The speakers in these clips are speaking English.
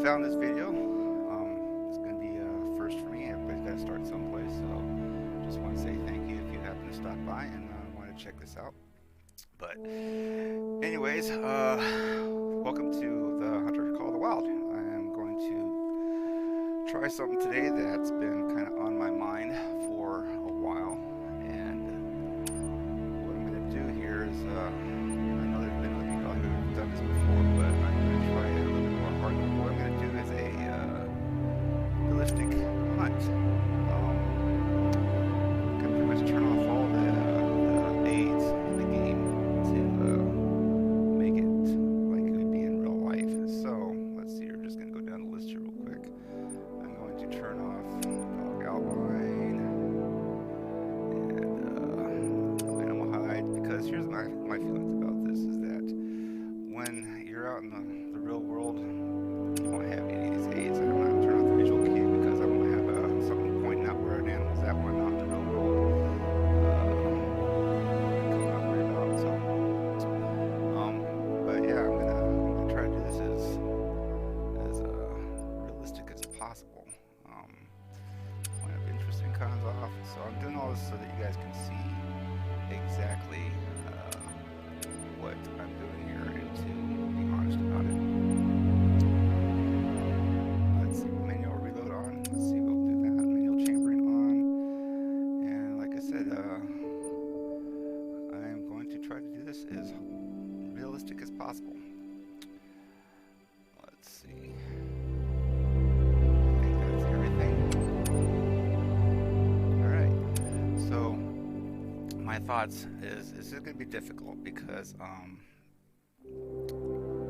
found this video. It's going to be a first for me. Everybody's got to start someplace, so just want to say thank you if you happen to stop by and want to check this out. But anyways, welcome to the Hunter Call of the Wild. I am going to try something today that's been kind of on my mind for a while, and what I'm going to do here is, I know there's been other people out here who've done this before, but I'm going to try it a little bit more hardcore. What I'm going to do is a realistic hunt. Can pretty much turn off all the aids in the game to make it like it would be in real life. So let's see, we're just going to go down the list here real quick. I'm going to turn off dog outline and animal hide, because here's my feelings about this is that when you're out in the real world, you won't have any of these aids. I'm not going to turn off the visual cue because I won't have something pointing out where an animal's at when I'm not in the real world. But yeah, I'm gonna try to do this as realistic as possible. Point of interest and cons off. So I'm doing all this so that you guys can see exactly what I'm doing here, and to be honest about it. Let's see, manual reload on. Let's see, we'll do that. Manual chambering on. And like I said, I am going to try to do this as realistic as possible. Let's see. I think that's everything. Alright. So my thoughts is this is going to be difficult because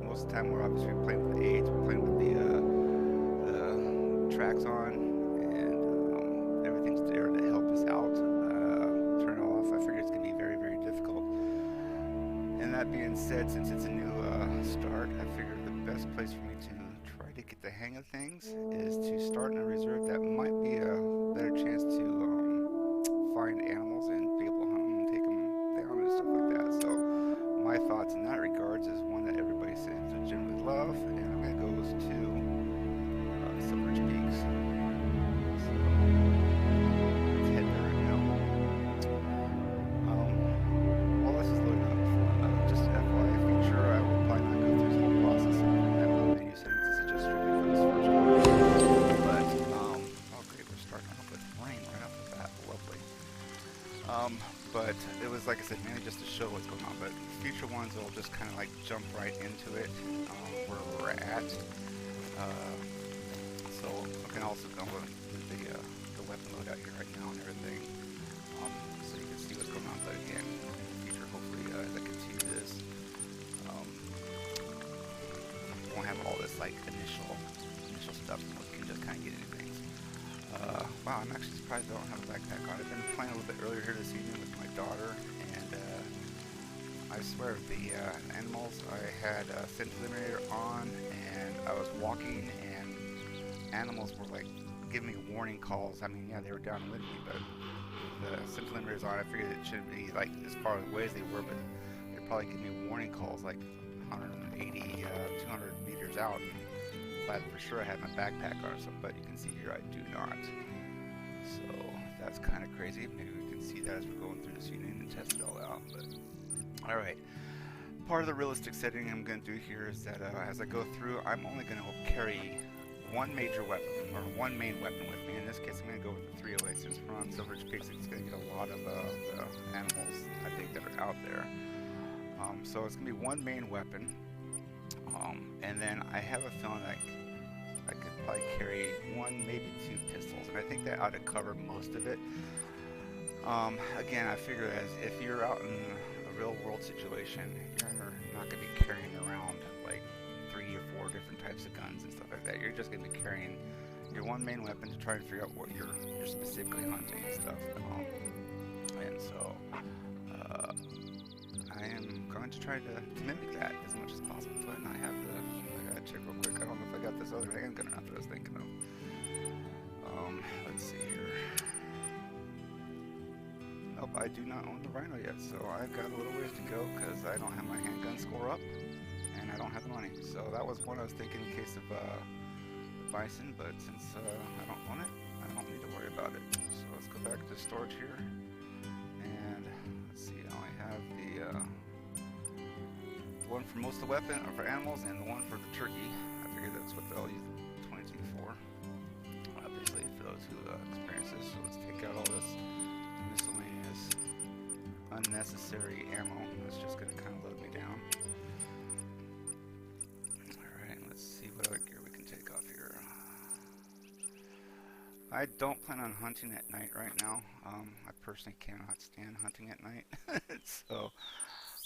most of the time we're obviously playing with the aids, we're playing with the tracks on, and everything's there to help us out. Turn it off. I figure it's going to be very, very difficult. And that being said, since it's a new start, I figured the best place for me to try to get the hang of things is to start in a reserve that might be a better chance to find animals and be able to hunt them and take them down and stuff like that. So my thoughts in that regards is one that everybody seems to generally love, and I'm going to go to Silver Peaks. So let's head there right now. While this is loading up, just an FYI feature, I will probably not go through this whole process and have no menu settings. This is just strictly for this first one. But oh great, we're starting off with rain right off the bat. Lovely. But it was, like I said, mainly just to show what's going on. But future ones will just kind of like jump right into it, where we're at. So I can also go with the weapon load out here right now and everything, so you can see what's going on. But again, in the future, hopefully, as I continue this, won't have all this like initial stuff. So we can just kind of get into things. Wow, I'm actually surprised I don't have a backpack on. I've been playing a little bit earlier here this evening with my daughter, and I swear, the animals, I had scent eliminator on, and I was walking, and animals were like giving me warning calls. I mean, yeah, they were down with me, but the scent eliminator's on. I figured it shouldn't be like as far away as they were, but they'd probably give me warning calls like 180, 200 meters out. Glad for sure I had my backpack on or something, but you can see here I do not. So that's kind of crazy. Maybe we can see that as we're going through this unit and test it all out. But all right, part of the realistic setting I'm going to do here is that as I go through, I'm only going to carry one major weapon, or one main weapon with me. In this case, I'm going to go with the 308. Since we're on Silver Peaks, it's going to get a lot of the animals, I think, that are out there. So it's going to be one main weapon, and then I have a feeling like I could probably carry one, maybe two pistols, and I think that ought to cover most of it. Again, I figure as if you're out in a real world situation, you're not going to be carrying around like 3 or 4 different types of guns and stuff like that. You're just going to be carrying your one main weapon to try and figure out what you're specifically hunting and stuff. And so I am going to try to mimic that as much as possible. And I gotta check real quick. I don't know if I got this other handgun or not that I was thinking of. Let's see here. Nope, I do not own the Rhino yet, so I've got a little ways to go because I don't have my handgun score up and I don't have the money. So that was one I was thinking in case of bison, but since I don't own it, I don't need to worry about it. So let's go back to storage here, and let's see, I only have the one for most of the weapon, or for animals, and the one for the turkey. I figured that's what they'll use the 22 for, obviously, for those who experience this. So let's take out all this miscellaneous unnecessary ammo. That's just going to kind of load me down. Alright, let's see what other gear we can take off here. I don't plan on hunting at night right now. I personally cannot stand hunting at night. So,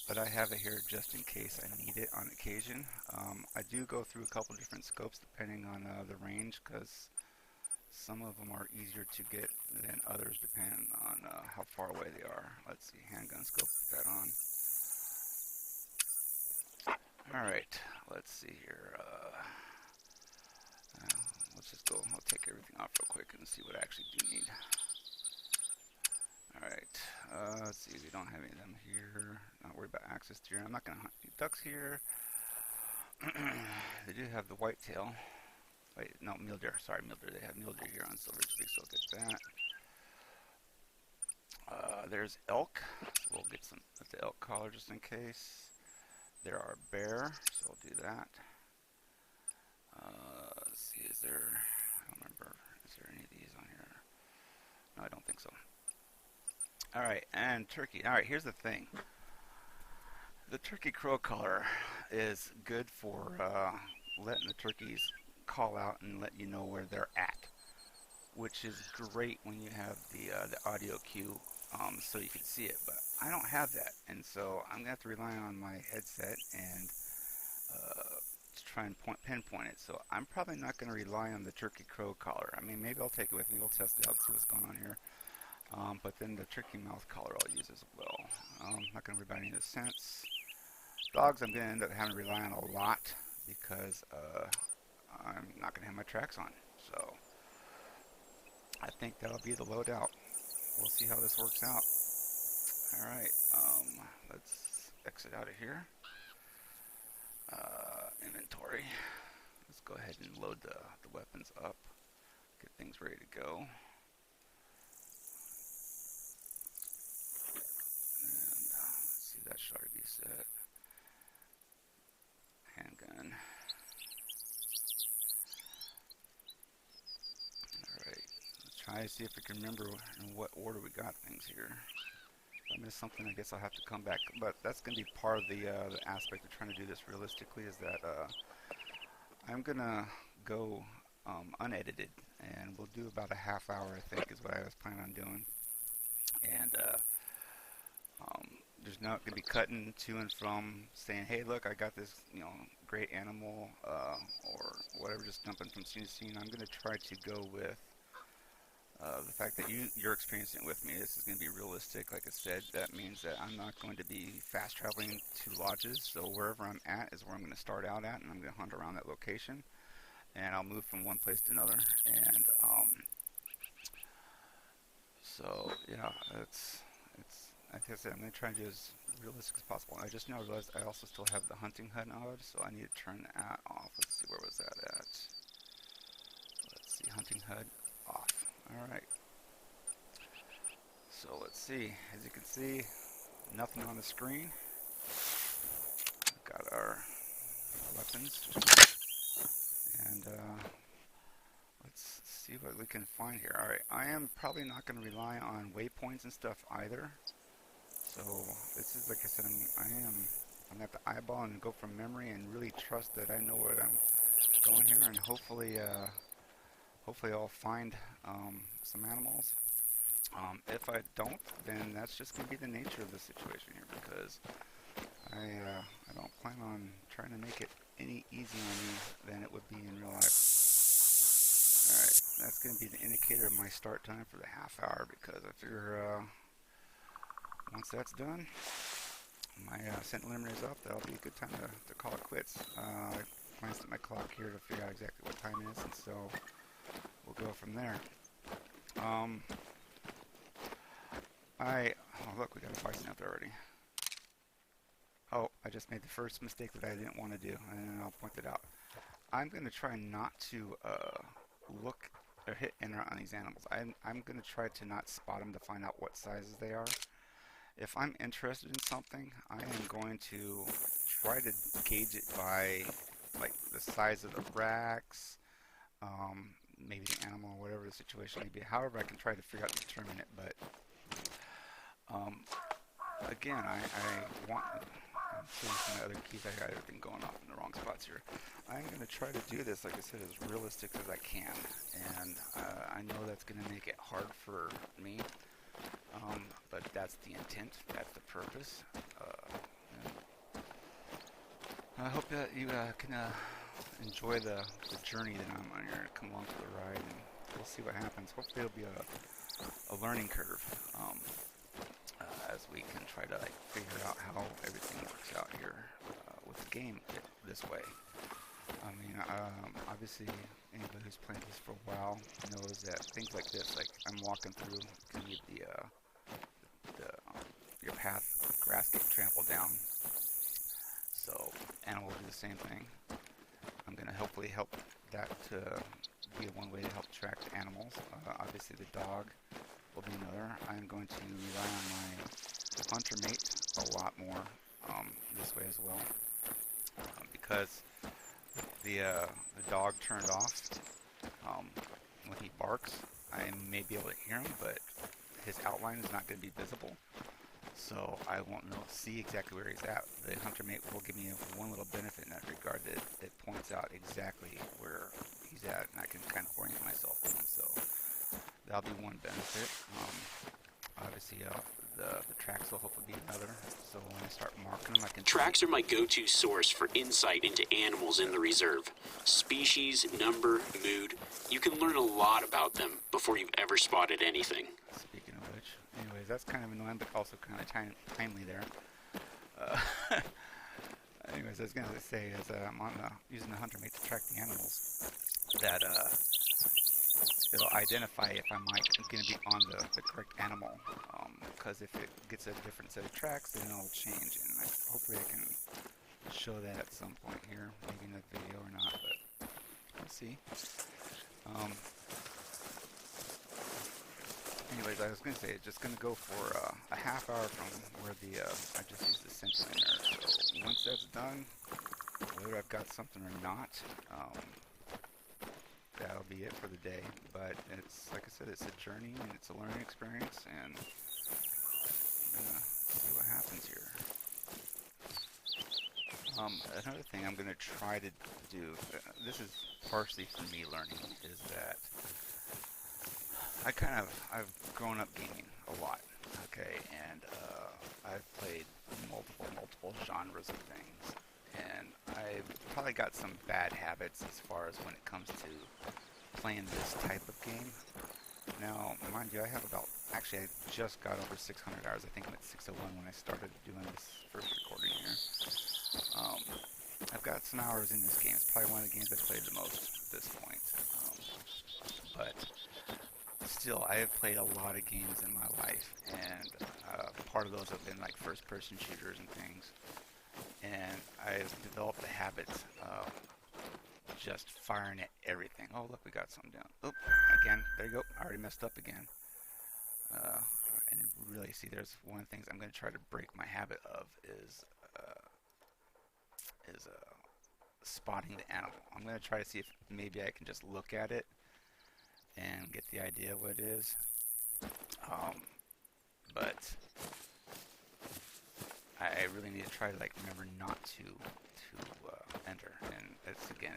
but I have it here just in case I need it on occasion. I do go through a couple different scopes depending on the range, because some of them are easier to get than others depending on how far away they are. Let's see, handgun scope, put that on. Alright, let's see here. Let's just go, I'll take everything off real quick and see what I actually do need. Alright, let's see, we don't have any of them here. Not worried about access to here. I'm not going to hunt any ducks here. They do have the whitetail. Wait, no, mule deer. Sorry, mule deer. They have mule deer here on Silver Creek, so I'll get that. There's elk, so we'll get some of the elk collar just in case. There are bear, so I'll do that. Let's see, is there, I don't remember, is there any of these on here? No, I don't think so. Alright, and turkey. Alright, here's the thing. The turkey crow collar is good for letting the turkeys call out and let you know where they're at, which is great when you have the audio cue so you can see it, but I don't have that, and so I'm gonna have to rely on my headset and to try and pinpoint it. So I'm probably not going to rely on the turkey crow collar. I mean, maybe I'll take it with me, we'll test it out, see what's going on here. But then the turkey mouth collar I'll use as well. I'm not going to worry about any of the scents. Dogs I'm going to end up having to rely on a lot because I'm not going to have my tracks on. So I think that'll be the loadout. We'll see how this works out. Alright, let's exit out of here. Inventory. Let's go ahead and load the weapons up. Get things ready to go. And let's see, that should already be set. Handgun. Alright, let's try to see if we can remember in what order we got things here. If I miss something, I guess I'll have to come back. But that's going to be part of the aspect of trying to do this realistically, is that I'm going to go unedited, and we'll do about a half hour, I think, is what I was planning on doing. And there's not going to be cutting to and from saying, hey, look, I got this, great animal, or whatever, just jumping from scene to scene. I'm going to try to go with the fact that you're experiencing it with me. This is going to be realistic. Like I said, that means that I'm not going to be fast traveling to lodges. So wherever I'm at is where I'm going to start out at, and I'm going to hunt around that location. And I'll move from one place to another. And so yeah, it's like I said, I'm going to try and do as realistic as possible. I just now realized I also still have the hunting HUD on, so I need to turn that off. Let's see, where was that at? Let's see, hunting HUD off. Alright, so let's see, as you can see, nothing on the screen. We've got our weapons, and let's see what we can find here. Alright, I am probably not going to rely on waypoints and stuff either, so this is, like I said, I'm going to have to eyeball and go from memory and really trust that I know where I'm going here, and hopefully I'll find some animals. If I don't, then that's just going to be the nature of the situation here, because I don't plan on trying to make it any easier on me than it would be in real life. Alright, that's going to be the indicator of my start time for the half hour, because I figure once that's done, my scent limiter is up, that'll be a good time to call it quits. I glanced at my clock here to figure out exactly what time it is, and so we'll go from there. Oh look, we got a bison out there already. Oh, I just made the first mistake that I didn't want to do, and I'll point it out. I'm going to try not to look or hit enter on these animals. I'm going to try to not spot them to find out what sizes they are. If I'm interested in something, I am going to try to gauge it by like the size of the racks, maybe the animal, whatever the situation may be. However, I can try to figure out and determine it. But um, again, I want. I'm seeing some of the other keys. I got everything going off in the wrong spots here. I'm going to try to do this, like I said, as realistic as I can, and I know that's going to make it hard for me, but that's the intent. That's the purpose. I hope that you can enjoy the journey that I'm on here. Come along for the ride, and we'll see what happens. Hopefully, it'll be a learning curve as we can try to like figure out how everything works out here with the game this way. I mean, obviously, anybody who's played this for a while knows that things like this, like I'm walking through, can leave your path, grass get trampled down. So animals do the same thing. I'm going to hopefully help that to be one way to help track the animals. Obviously the dog will be another. I'm going to rely on my hunter mate a lot more this way as well, because the dog turned off when he barks. I may be able to hear him, but his outline is not going to be visible. So I won't see exactly where he's at. The hunter mate will give me one little benefit in that regard, that it points out exactly where he's at, and I can kind of orient myself to him. So that'll be one benefit. Obviously, the tracks will hopefully be another. So when I start marking them, I can. Tracks are my go-to source for insight into animals in the reserve. Species, number, mood. You can learn a lot about them before you've ever spotted anything. Speaking of which, anyways, that's kind of annoying, but also kind of timely there. Anyways, I was going to say, as I'm using the hunter mate to track the animals, that it'll identify if I'm going to be on the correct animal, because if it gets a different set of tracks, then it'll change, and hopefully I can show that at some point here, maybe in the video or not, but we'll see. Anyways, I was going to say, it's just going to go for a half hour from where I just used the sensor in there. So once that's done, whether I've got something or not, that'll be it for the day. But it's, like I said, it's a journey and it's a learning experience, and I'm going to see what happens here. Another thing I'm going to try to do, this is partially for me learning, is that I've grown up gaming a lot, okay, and I've played multiple genres of things, and I've probably got some bad habits as far as when it comes to playing this type of game. Now, mind you, I just got over 600 hours. I think I'm at 601 when I started doing this first recording here. I've got some hours in this game. It's probably one of the games I've played the most at this point, but still, I have played a lot of games in my life, and part of those have been like first-person shooters and things. And I've developed a habit of just firing at everything. Oh, look, we got something down. Oop, again, there you go. I already messed up again. And really, see, there's one of the things I'm going to try to break my habit of is spotting the animal. I'm going to try to see if maybe I can just look at it and get the idea of what it is. But I really need to try to remember not to enter. And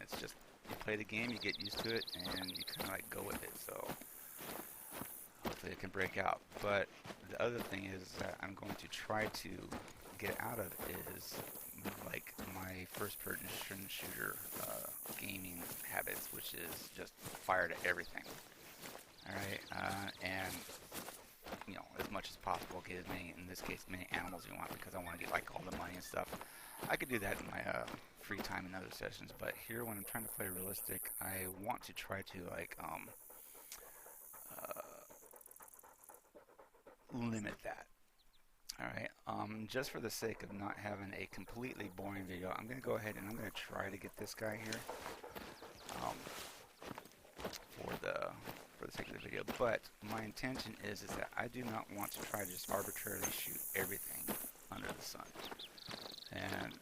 it's just, you play the game, you get used to it, and you kind of go with it. So hopefully it can break out. But the other thing is that I'm going to try to get out of is my first-person shooter gaming habits, which is just fire to everything. All right, and as much as possible, get as many, in this case, many animals you want, because I want to get all the money and stuff. I could do that in my free time in other sessions, but here when I'm trying to play realistic, I want to try to limit that. Alright, just for the sake of not having a completely boring video, I'm going to go ahead and I'm going to try to get this guy here. the sake of the video. But my intention is that I do not want to try to just arbitrarily shoot everything under the sun. And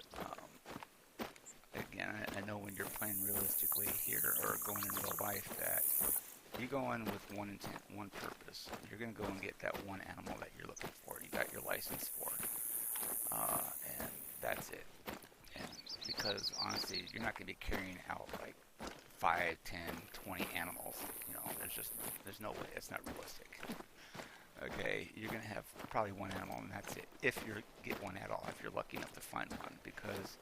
again, I know when you're playing realistically here or going in real life that you go in with one intent, one purpose. You're going to go and get that one animal that you're looking for. You got your license for, and that's it. And because honestly, you're not going to be carrying out like 5, 10, 20 animals. You know, there's no way. It's not realistic. Okay, you're going to have probably one animal, and that's it. If you get one at all, if you're lucky enough to find one, because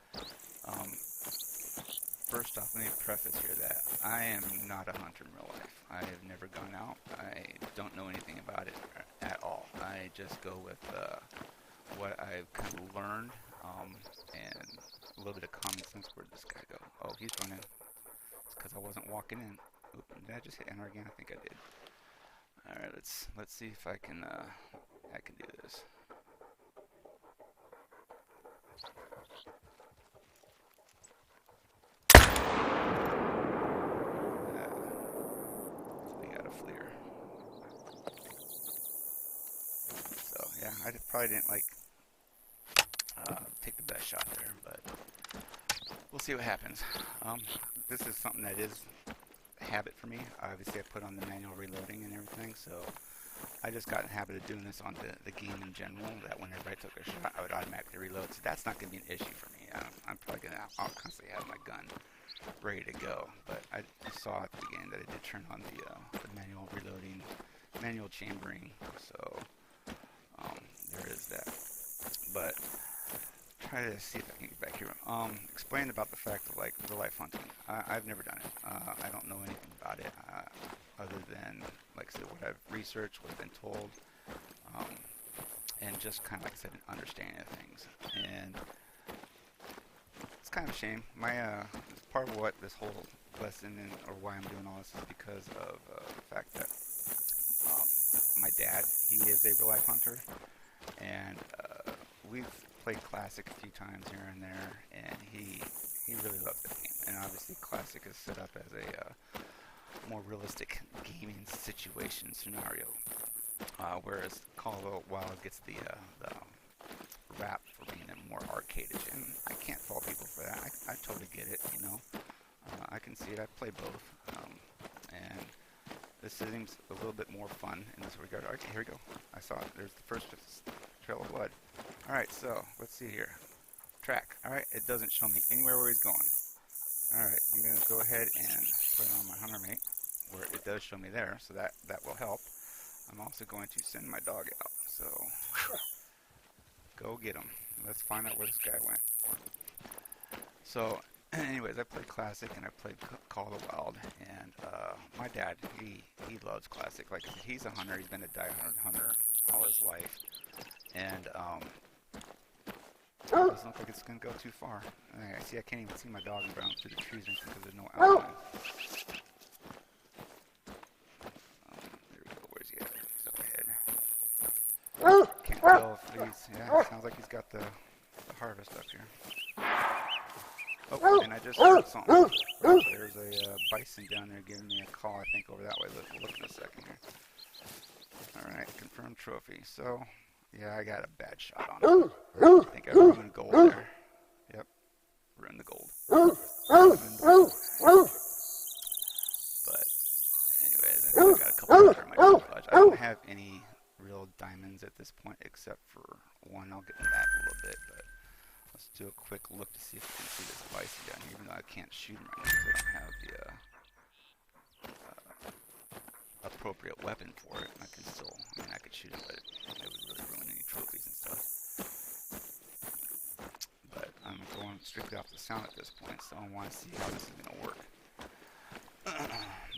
first off, let me preface here that I am not a hunter in real life. I have never gone out. I don't know anything about it at all. I just go with what I've kind of learned and a little bit of common sense. Where'd this guy go? Oh, he's running. It's because I wasn't walking in. Oop, did I just hit enter again? I think I did. All right, let's see if I can do this. We got a fleer. So yeah, I probably didn't like take the best shot there, but we'll see what happens. This is something that is a habit for me. Obviously, I put on the manual reloading and everything, so I just got in the habit of doing this on the game in general, that whenever I took a shot, I would automatically reload. So that's not going to be an issue for me. I'm probably going to, I'll constantly have my gun ready to go. But I saw at the beginning that I did turn on the manual reloading, manual chambering. So there is that. But try to see if I can get back here. Explain about the fact of like real life hunting. I've never done it. I don't know anything about it other than, like I said, what I've researched, what I've been told, and just kind of, like I said, an understanding of things. And it's kind of a shame. My part of what this whole lesson or why I'm doing all this is because of the fact that my dad, he is a real life hunter, and we've played Classic a few times here and there, and he really loves the game. And obviously Classic is set up as a more realistic gaming situation scenario, whereas Call of the Wild gets the rap for being a more arcadish, and I can't fault people for that. I totally get it, you know. I can see it. I play both, and this seems a little bit more fun in this regard. Okay, here we go. I saw it. There's the first trail of blood. All right, so let's see here. Track. All right, it doesn't show me anywhere where he's going. All right, I'm going to go ahead and put it on my hunter mate, where it does show me there, so that will help. I'm also going to send my dog out, so go get him. Let's find out where this guy went. So, anyways, I played Classic and I played Call of the Wild, and my dad, he loves Classic. Like I said, he's a hunter. He's been a die-hard hunter all his life, and it doesn't look like it's going to go too far. I see I can't even see my dog around through the trees because there's no outline. There we go. Where's he at? He's up ahead. Can't tell if he's... Yeah, it sounds like he's got the harvest up here. Oh, and I just heard something. There's a bison down there giving me a call, I think, over that way. We'll look in a second here. Alright, confirmed trophy. So... yeah, I got a bad shot on it. I think I ruined gold there. Yep, ruined the gold. But, anyways, I think I got a couple under my camouflage. I don't have any real diamonds at this point, except for one. I'll get in that a little bit, but let's do a quick look to see if we can see this bison down here, even though I can't shoot him right now because I don't have the appropriate weapon for it. I can still, I mean, I could shoot him, but it would really ruin any trophies and stuff. But I'm going strictly off the sound at this point, so I want to see how this is going to work.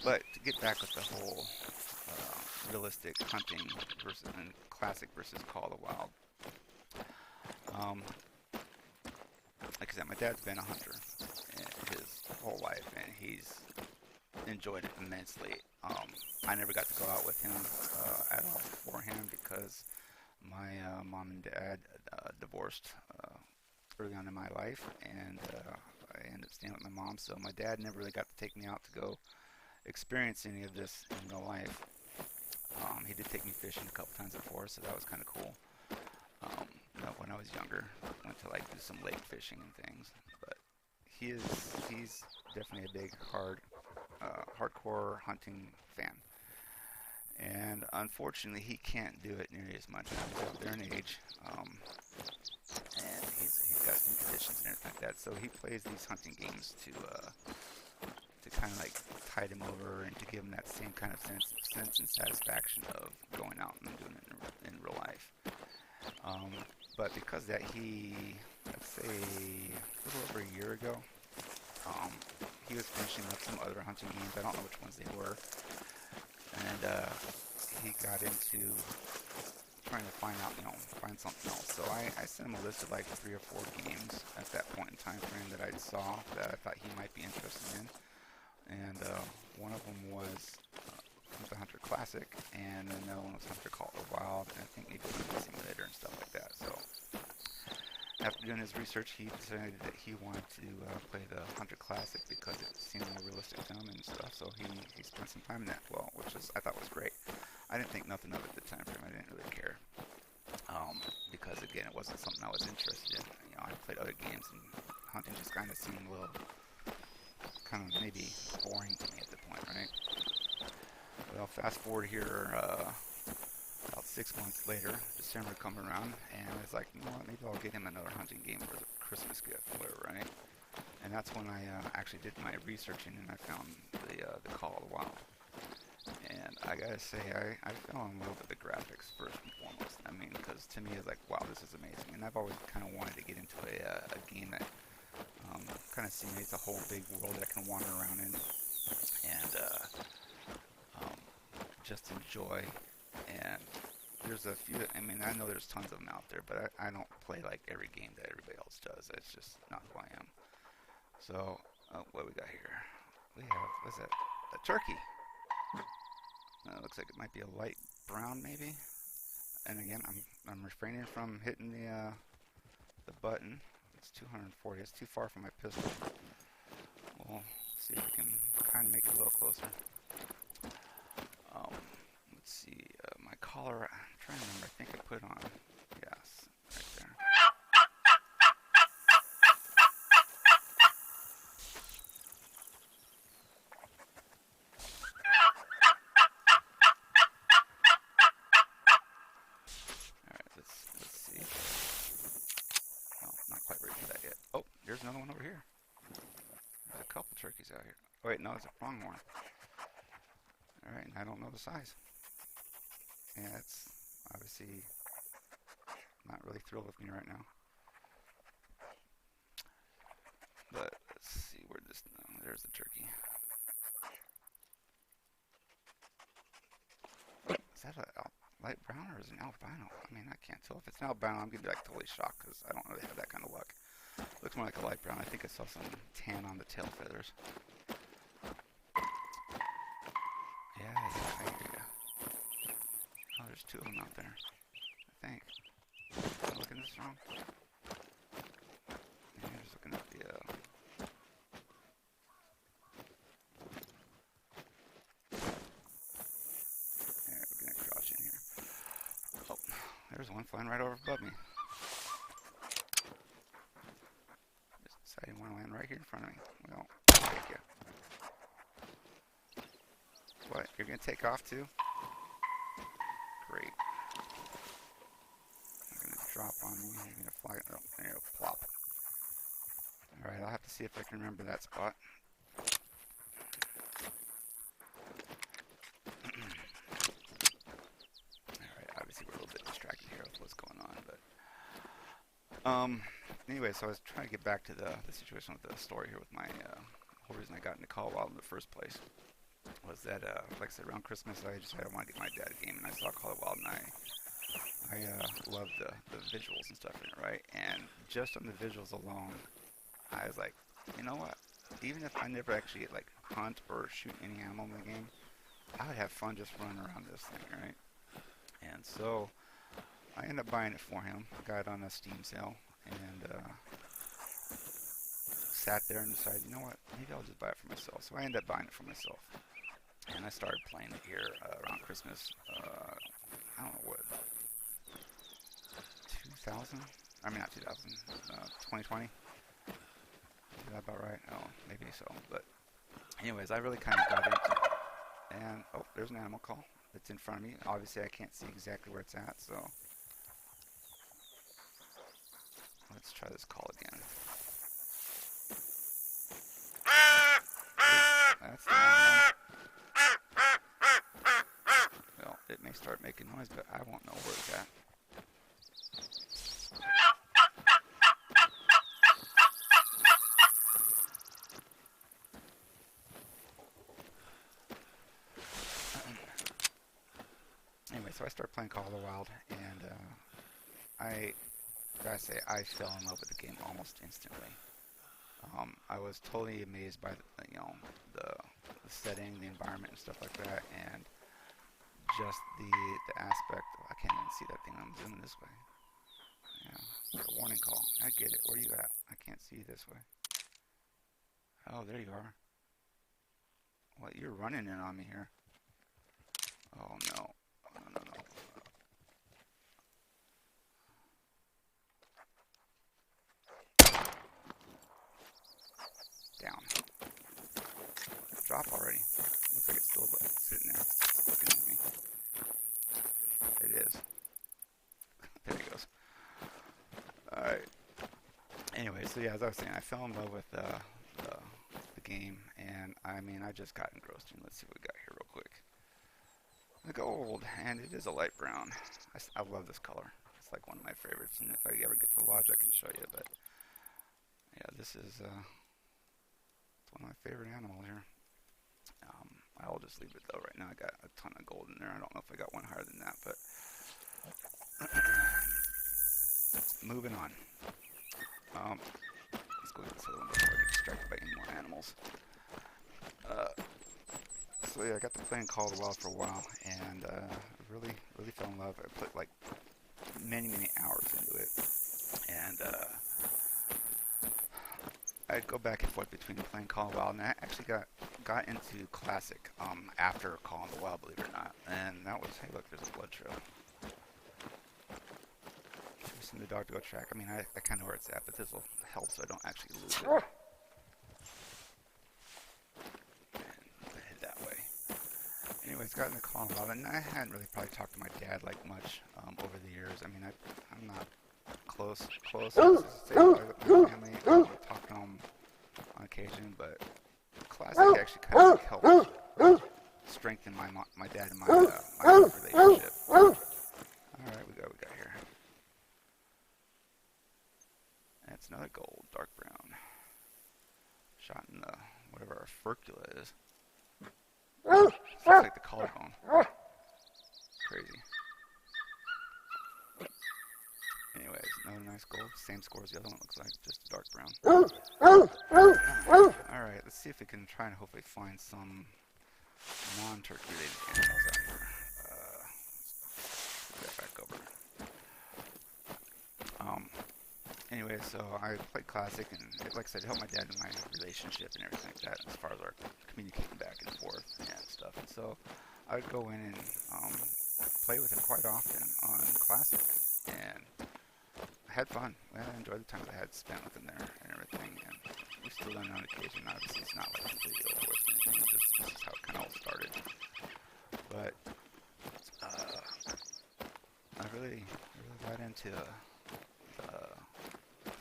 But to get back with the whole realistic hunting versus and Classic versus Call of the Wild. Like I said, my dad's been a hunter his whole life, and he's enjoyed it immensely. I never got to go out with him at all beforehand because my mom and dad divorced early on in my life, and I ended up staying with my mom. So my dad never really got to take me out to go experience any of this in real life. He did take me fishing a couple times before, so that was kind of cool. Um, when I was younger, went to like do some lake fishing and things. But he's definitely a big hardcore hunting fan. And unfortunately, he can't do it nearly as much. He's up there in age, and he's got some conditions and everything like that. So he plays these hunting games to kind of like tide him over and to give him that same kind of sense and satisfaction of going out and doing it in real life. But because that let's say a little over a year ago, um, he was finishing up some other hunting games. I don't know which ones they were, and he got into trying to find something else. So I sent him a list of like 3 or 4 games at that point in time frame that I saw that I thought he might be interested in. And one of them was the Hunter Classic, and another one was Hunter Call of the Wild, and I think maybe a simulator and stuff like that. So after doing his research, he decided that he wanted to play the Hunter Classic because it seemed more realistic to him and stuff. So he spent some time in that, which I thought was great. I didn't think nothing of it at the time frame. I didn't really care because again, it wasn't something I was interested in. I played other games, and hunting just kind of seemed a little kind of maybe boring to me at the point, right? Well, fast forward here, about 6 months later, December come around, and I was like, you know what, maybe I'll get him another hunting game for the Christmas gift, or whatever, right? And that's when I actually did my researching, and I found the Call of the Wild. And I gotta say, I fell in love with the graphics first and foremost. I mean, because to me, it's like, wow, this is amazing. And I've always kind of wanted to get into a game that kind of simulates a whole big world that I can wander around in and just enjoy. And there's a few, I mean, I know there's tons of them out there, but I don't play like every game that everybody else does. It's just not who I am. So, what we got here? We have, what's that? A turkey. Looks like it might be a light brown, maybe. And again, I'm refraining from hitting the button. It's 240. It's too far from my pistol. We'll see if we can kind of make it a little closer. Let's see. My collar. I'm trying to remember. I think I put it on. Yes, right there. Let's see. No, not quite ready for that yet. Oh, there's another one over here. There's a couple turkeys out here. Oh, wait, no, it's a pronghorn. Alright, and I don't know the size. Yeah, it's obviously not really thrilled with me right now. But let's see where this. No, there's the turkey. Is that a light brown or is it an albino? I mean, I can't tell. If it's an albino, I'm gonna be like totally shocked because I don't really have that kind of luck. Looks more like a light brown. I think I saw some tan on the tail feathers. Yeah, I hear ya. Oh, there's 2 of them out there. I think. Am I looking at this wrong? Yeah, I'm just looking at the. Yeah, we're gonna crouch in here. Oh, there's one flying right over above me. Just decided I want to land right here in front of me. Well, take ya. What? You're gonna take off too? Great. You're gonna drop on me. You're gonna fly. Oh, there you go. Plop. Alright, I'll have to see if I can remember that spot. Alright, obviously we're a little bit distracted here with what's going on, but anyway, so I was trying to get back to the situation with the story here with my whole reason I got into Call of the Wild in the first place was that like I said, around Christmas I decided I want to get my dad a game, and I saw Call of the Wild, and I loved the visuals and stuff in it, right? And just on the visuals alone, I was like, you know what? Even if I never actually like hunt or shoot any animal in the game, I would have fun just running around this thing, right? And so I ended up buying it for him. Got it on a Steam sale, and sat there and decided, you know what? Maybe I'll just buy it for myself. So I ended up buying it for myself. And I started playing it here around Christmas. I don't know what, about 2000? I mean, not 2000. 2020. Is that about right? Oh, maybe so. But anyways, I really kind of got into it. And, oh, there's an animal call that's in front of me. Obviously, I can't see exactly where it's at, so let's try this call again. That's the animal. Well, it may start making noise, but I won't know where it's at. Anyway, so I started playing Call of the Wild, and I gotta say, I fell in love with the game almost instantly. I was totally amazed by the setting, the environment, and stuff like that, and just the aspect. I can't even see that thing. I'm zooming this way. Yeah, it's a warning call. I get it. Where you at? I can't see you this way. Oh, there you are. What? You're running in on me here. Oh no. Oh, no, no. Down. Drop already. Looks like it's still sitting there, looking at me. It is. There he goes. Alright. Anyway, so yeah, as I was saying, I fell in love with the game, and I mean, I just got engrossed in. Let's see what we got here real quick. The gold, and it is a light brown. I love this color. It's like one of my favorites, and if I ever get to the lodge, I can show you, but yeah, this is it's one of my favorite animals here. I'll just leave it though. Right now I got a ton of gold in there. I don't know if I got one higher than that, but moving on. Let's go get this other one before I get distracted by any more animals. So yeah, I got to playing Call of the Wild for a while, and really fell in love. I put like many hours into it, and I'd go back and forth between playing Call of the Wild, and I actually got into Classic after Call of the Wild, believe it or not. And that was, hey look, there's a blood trail. Just send the dog to go track. I mean, I kind of know where it's at, but this will help so I don't actually lose it. And head that way. Anyways, got into Call of the Wild, and I hadn't really probably talked to my dad like much over the years. I mean, I'm not close. I would say, my family, talk to them on occasion, but Classic actually kind of helped strengthen my dad and my relationship. All right, we got here. That's another gold, dark brown. Shot in the whatever our furcula is. Looks like the collarbone. Crazy. Anyways, another nice gold. Same score as the other one, looks like, just a dark brown. Alright, let's see if we can try and hopefully find some non-turkey related animals out here. Let's get back over. Anyway, so I played Classic, and like I said, it helped my dad in my relationship and everything like that, as far as our communicating back and forth and stuff. And so I would go in and play with him quite often on Classic, and I had fun. I enjoyed the time I had spent with him there and everything, and we still done it on occasion. Obviously, it's not like completely over with or anything. This is how it kind of all started. But I really got into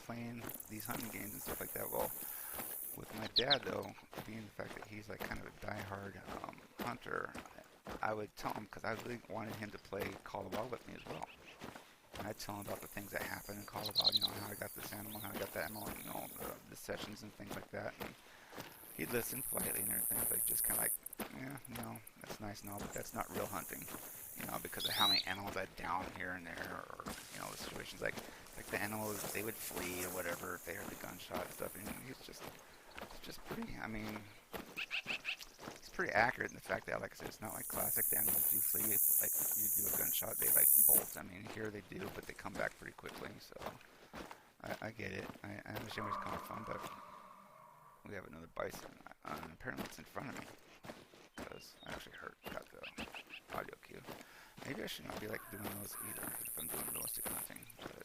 playing these hunting games and stuff like that. Well, with my dad though, being the fact that he's like kind of a diehard hunter, I would tell him, because I really wanted him to play Call of the Wild with me as well. And I'd tell him about the things that happened in Call of the Wild, how I got this animal, how I got that animal, the sessions and things like that. And he'd listen politely and everything, but just kind of like, yeah, that's nice and all, but that's not real hunting, because of how many animals I'd down here and there, or, the situations like the animals, they would flee or whatever if they heard the gunshot and stuff. And it's just pretty, it's pretty accurate in the fact that, like I said, it's not like Classic. The animals do flee. It's like you do a gunshot, they like bolt. Here they do, but they come back pretty quickly. So I get it. I understand where it's coming from, but we have another bison, and apparently it's in front of me, because was. I actually got the audio cue. Maybe I should not be like doing those either if I'm doing realistic hunting, but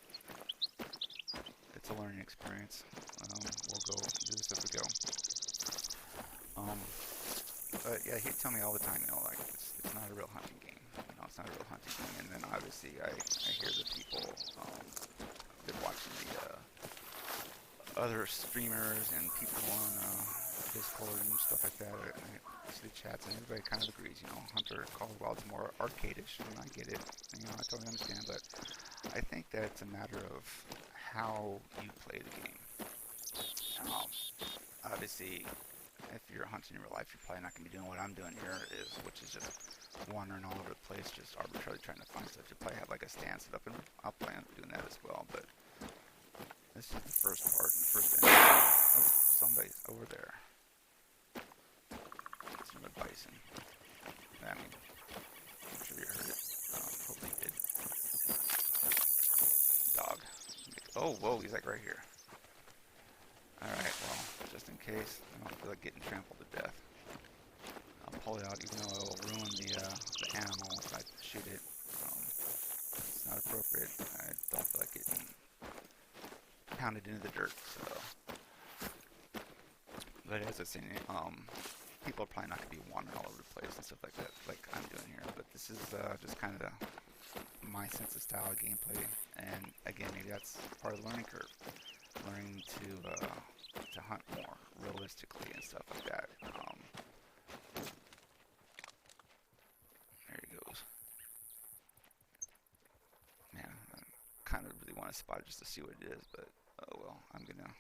it's a learning experience. We'll go do this as we go. But yeah, he'd tell me all the time, like it's not a real hunting game. It's not a real hunting game. And then obviously I hear the people, been watching the other streamers and people on Discord and stuff like that. I see the chats, and everybody kind of agrees. Hunter Call of the Wild's more arcadish, and I get it. I totally understand, but I think that it's a matter of how you play the game. Obviously, if you're hunting in real life, you're probably not going to be doing what I'm doing here, which is just wandering all over the place, just arbitrarily trying to find stuff. You probably have like a stand set up, and I'll plan on doing that as well. But this is the first part, the first end. Oh, somebody's over there. It's from a bison. I mean, I'm sure you heard it. Hopefully you did. Dog. Oh, whoa, he's like right here. Alright, well, just in case I don't feel like getting trampled to death, I'll pull it out even though it will ruin the animal if I shoot it. It's not appropriate. I don't feel like getting pounded into the dirt, so. But as I was saying, people are probably not going to be wandering all over the place and stuff like that, like I'm doing here. But this is just kind of my sense of style of gameplay, and again, maybe that's part of the learning curve. Learning to hunt more realistically and stuff like that. There he goes. Man, I kind of really want to spot it just to see what it is, but oh well, I'm gonna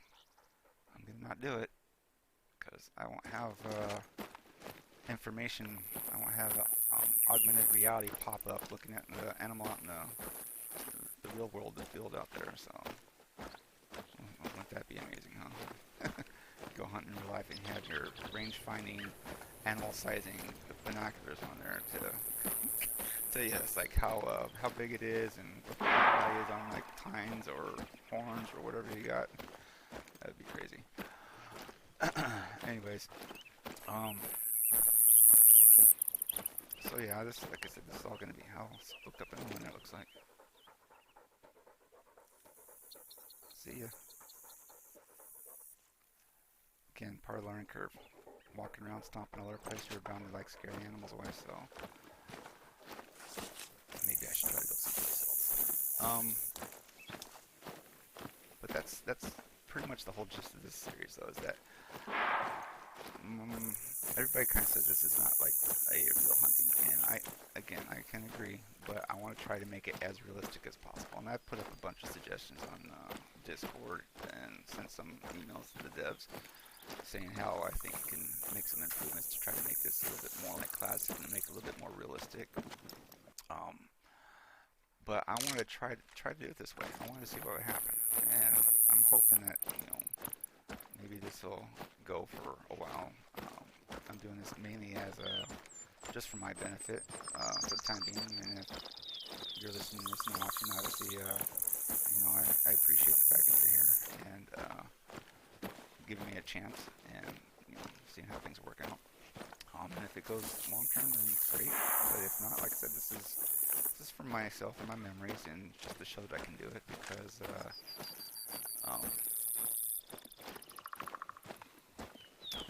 not do it because I won't have information. I won't have augmented reality pop up looking at the animal out in the real world, the field out there. So. Wouldn't that be amazing, huh? Go hunting in real life and you have your range-finding, animal sizing binoculars on there to tell you like how big it is and what the value is on like tines or horns or whatever you got. That'd be crazy. Anyways, so yeah, this, like I said, this is all gonna be how split up in one. It looks like. See ya. Again, part of the learning curve. Walking around, stomping all over the place, you're bound to like scary animals away, so maybe I should try to go someplace else. But that's pretty much the whole gist of this series, though, is that everybody kind of says this is not like a real hunting, and I can agree, but I want to try to make it as realistic as possible. And I put up a bunch of suggestions on Discord and sent some emails to the devs saying how I think you can make some improvements to try to make this a little bit more like classic and make it a little bit more realistic. But I want to try to do it this way. I want to see what would happen, and I'm hoping that maybe this will go for a while. I'm doing this mainly as just for my benefit for the time being, and if you're listening, watching, obviously, I appreciate the fact that you're here and giving me a chance and seeing how things work out. And if it goes long term, then great. But if not, like I said, this is for myself and my memories, and just to show that I can do it, because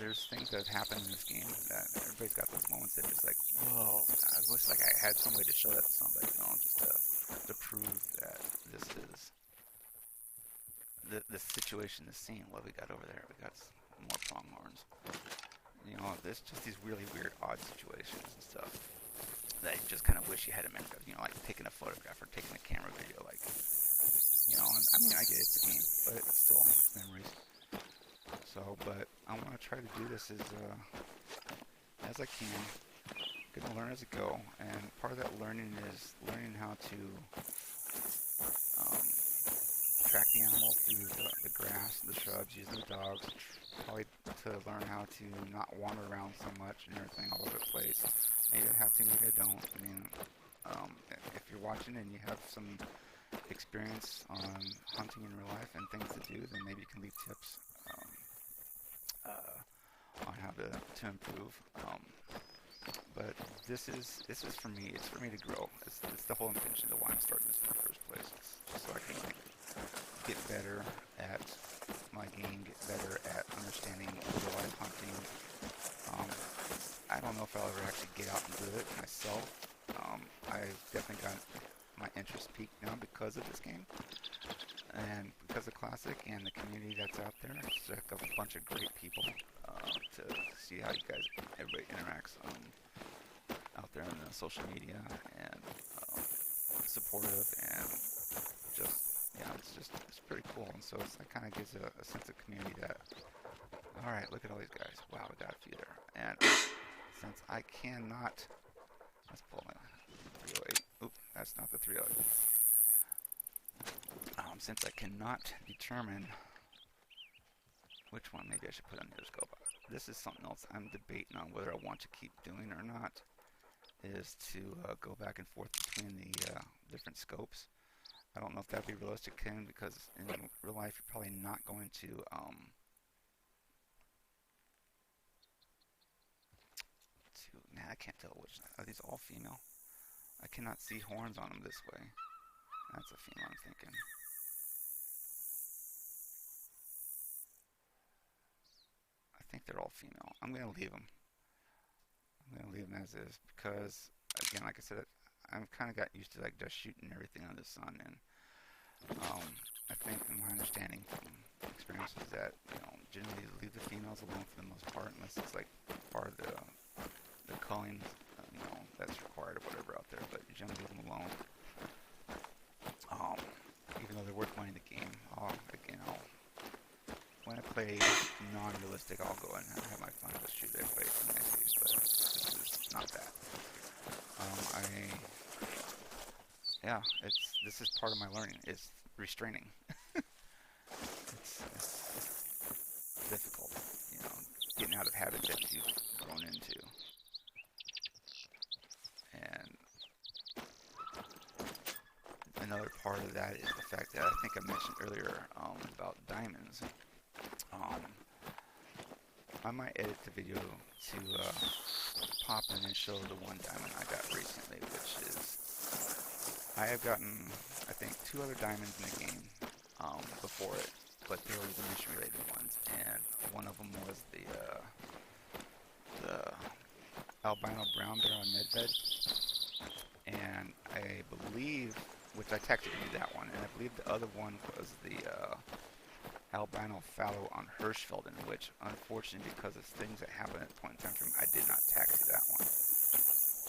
there's things that have happened in this game that everybody's got those moments that just like, whoa, I wish like I had some way to show that to somebody, just to prove that this is the situation, the scene. What we got over there? We got more pronghorns. There's just these really weird, odd situations and stuff that you just kind of wish you had a memory of. Like taking a photograph or taking a camera video. Like, I mean, I get it's a game, but it's still memories. So, but I want to try to do this as I can. Gonna learn as I go, and part of that learning is learning how to track the animal through the grass, the shrubs, using the dogs, probably to learn how to not wander around so much and everything all over the place. Maybe I have to, maybe I don't. I mean, if you're watching and you have some experience on hunting in real life and things to do, then maybe you can leave tips on how to improve. But this is for me. It's for me to grow. It's the whole intention of why I'm starting this in the first place. It's just so I can like get better at my game, get better at understanding real life hunting. Um, I don't know if I'll ever actually get out and do it myself. I've definitely got my interest peaked now because of this game and because of Classic and the community that's out there. It's like a bunch of great people to see how you guys, everybody interacts out there in the social media and supportive and just, yeah, it's pretty cool. And so it kind of gives a sense of community that, all right, look at all these guys. Wow, we got a few there. And since I cannot, let's pull my 308. Oop, that's not the 308. Since I cannot determine which one maybe I should put on the other scope. This is something else I'm debating on whether I want to keep doing or not, is to go back and forth between the different scopes. I don't know if that'd be realistic, Ken, because in real life you're probably not going to man, I can't tell which. Are these all female? I cannot see horns on them this way. That's a female, I'm thinking. I think they're all female. I'm going to leave them. I'm going to leave them as is because, again, like I said, I've kind of got used to like just shooting everything under the sun, and I think, in my understanding from experience, is that generally leave the females alone for the most part, unless it's like part of the culling, that's required or whatever out there. But you generally leave them alone. Even though they're worth money in the game, when I play non-realistic, I'll go and have my fun, just shoot everybody from my series. But this is not that. This is part of my learning. It's restraining. it's difficult, getting out of habits that you've grown into. And another part of that is the fact that I think I mentioned earlier about diamonds. I might edit the video to pop in and show the one diamond I got recently, which is, I have gotten, I think, 2 other diamonds in the game before it, but they were the mission-related ones, and one of them was the albino brown bear on medbed, and I believe, which I texted you that one, and I believe the other one was the albino fallow on Hirschfelden, which unfortunately, because of things that happened at the point in time for me, I did not taxi that one.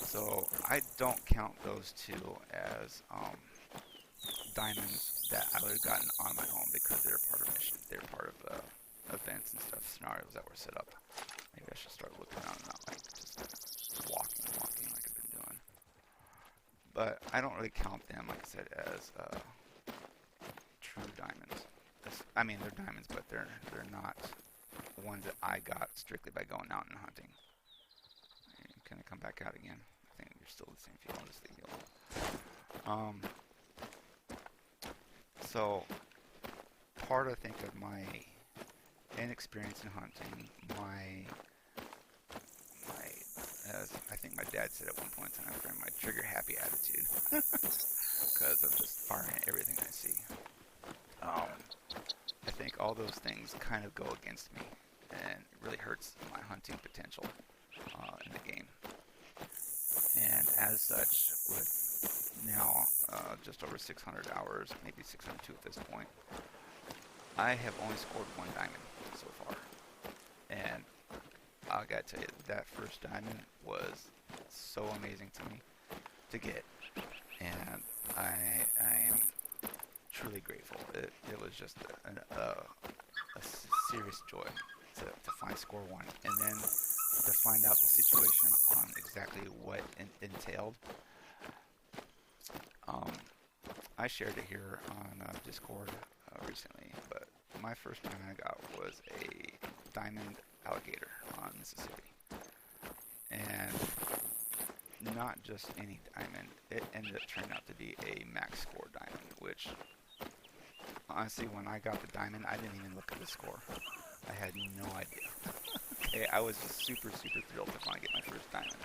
So I don't count those 2 as diamonds that I would have gotten on my own because they're part of missions, they're part of events and stuff, scenarios that were set up. Maybe I should start looking around and not like just walking like I've been doing. But I don't really count them, like I said, as true diamonds. I mean, they're diamonds, but they're not ones that I got strictly by going out and hunting. Can I come back out again? I think you're still the same field. I'll just leave you alone. So part, I think, of my inexperience in hunting, as I think my dad said at one point in time, my trigger happy attitude, because of just firing at everything I see. I think all those things kind of go against me, and it really hurts my hunting potential in the game. And as such, with now just over 600 hours, maybe 602 at this point, I have only scored 1 diamond so far. And I gotta tell you, that first diamond was so amazing to me to get, and I am truly grateful. It was just a serious joy to find score 1, and then to find out the situation on exactly what it entailed. I shared it here on Discord recently, but my first diamond I got was a diamond alligator on Mississippi, and not just any diamond. It ended up turning out to be a max score diamond, which honestly, when I got the diamond, I didn't even look at the score. I had no idea. Okay, I was just super thrilled to finally get my first diamond.